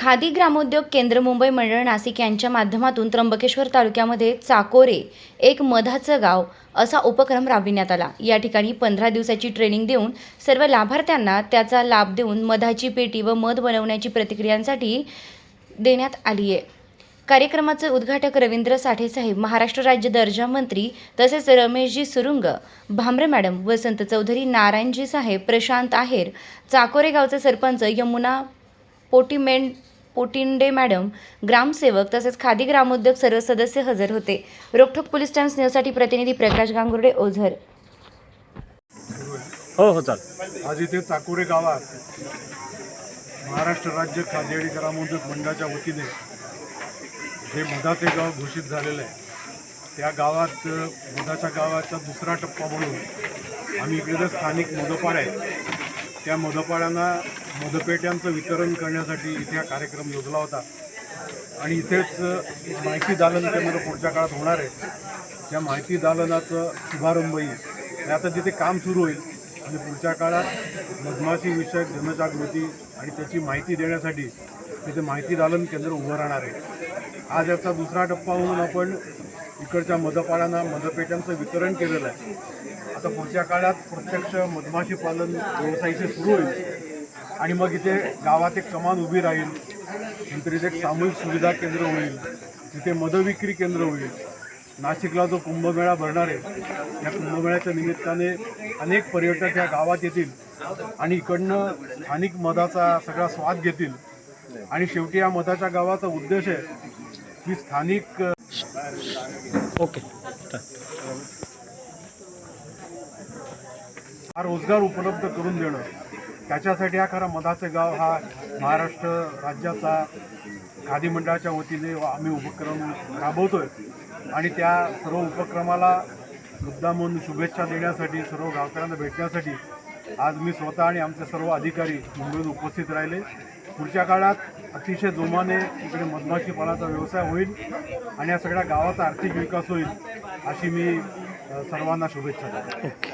खादी ग्रामोद्योग केंद्र मुंबई मंडळ नाशिक यांच्या माध्यमातून त्र्यंबकेश्वर तालुक्यामध्ये चाकोरे एक मधाचं गाव असा उपक्रम राबविण्यात आला। या ठिकाणी 15 दिवसाची ट्रेनिंग देऊन सर्व लाभार्थ्यांना त्याचा लाभ देऊन मधाची पेटी व मध बनवण्याची प्रतिक्रियांसाठी देण्यात आली आहे। कार्यक्रमाचे उद्घाटक रवींद्र साठे साहेब, महाराष्ट्र राज्य दर्जा मंत्री तसेच रमेशजी सुरुंग, भामरे मॅडम, वसंत चौधरी, नारायणजी साहेब, प्रशांत आहेर, चाकोरे गावचे सरपंच यमुना पोटिंडे मॅडम, ग्रामसेवक तसेच खादी ग्रामोद्योग सर्व सदस्य हजर होते। रोकठोक पोलीस टाइम्स न्यूजसाठी प्रतिनिधी प्रकाश गांगुर्डे, ओझर। हो चाल। आज इथे चाकोरे गावात महाराष्ट्र राज्य खादी आणि ग्रामोद्योग मंडळाच्या वतीने जे मधाचे गाव घोषित झालेलं आहे, त्या गावात मधाच्या गावाचा दुसरा टप्पा म्हणून आम्ही इकडे जे स्थानिक मधपाड आहे त्या मधपाड्यांना मधपेट्यांचं वितरण करण्यासाठी इथे हा कार्यक्रम योजला होता। आणि इथेच माहिती दालन केंद्र पुढच्या काळात होणार आहे। त्या माहिती दालनाचं शुभारंभही आता तिथे काम सुरू होईल आणि पुढच्या काळात मधमाशी विषयक जनजागृती आणि त्याची माहिती देण्यासाठी तिथे माहिती दालन केंद्र उभं राहणार आहे। आज याचा दुसरा टप्पा म्हणून आपण इकडच्या मधपाड्यांना मधपेट्यांचं वितरण केलेलं आहे। आता पुढच्या काळात प्रत्यक्ष मधमाशी पालन व्यवसायाचे सुरू होईल आणि मग इथे गावात एक कमान उभी राहील, नंतर इथे एक सामूहिक सुविधा केंद्र होईल, तिथे मधविक्री केंद्र होईल। नाशिकला जो कुंभमेळा भरणार आहे या कुंभमेळ्याच्या निमित्ताने अनेक पर्यटक या गावात येतील आणि इकडनं स्थानिक मधाचा सगळा स्वाद घेतील। आणि शेवटी या मधाच्या गावाचा उद्देश आहे की स्थानिक हा रोजगार उपलब्ध करून देणं, त्याच्यासाठी हा खरा मधाचे गाव हा महाराष्ट्र राज्याचा खादी मंडळाच्या वतीने आम्ही उपक्रम राबवतोय। आणि त्या सर्व उपक्रमाला मुद्दाम म्हणून शुभेच्छा देण्यासाठी, सर्व गावकऱ्यांना भेटण्यासाठी आज मी स्वतः आणि आमचे सर्व अधिकारी मुंबईत उपस्थित राहिले। पुढच्या काळात अतिशय जोमाने इकडे मधमाशी पालनाचा व्यवसाय होईल आणि या सगळ्या गावाचा आर्थिक विकास होईल अशी मी सर्वांना शुभेच्छा देतो।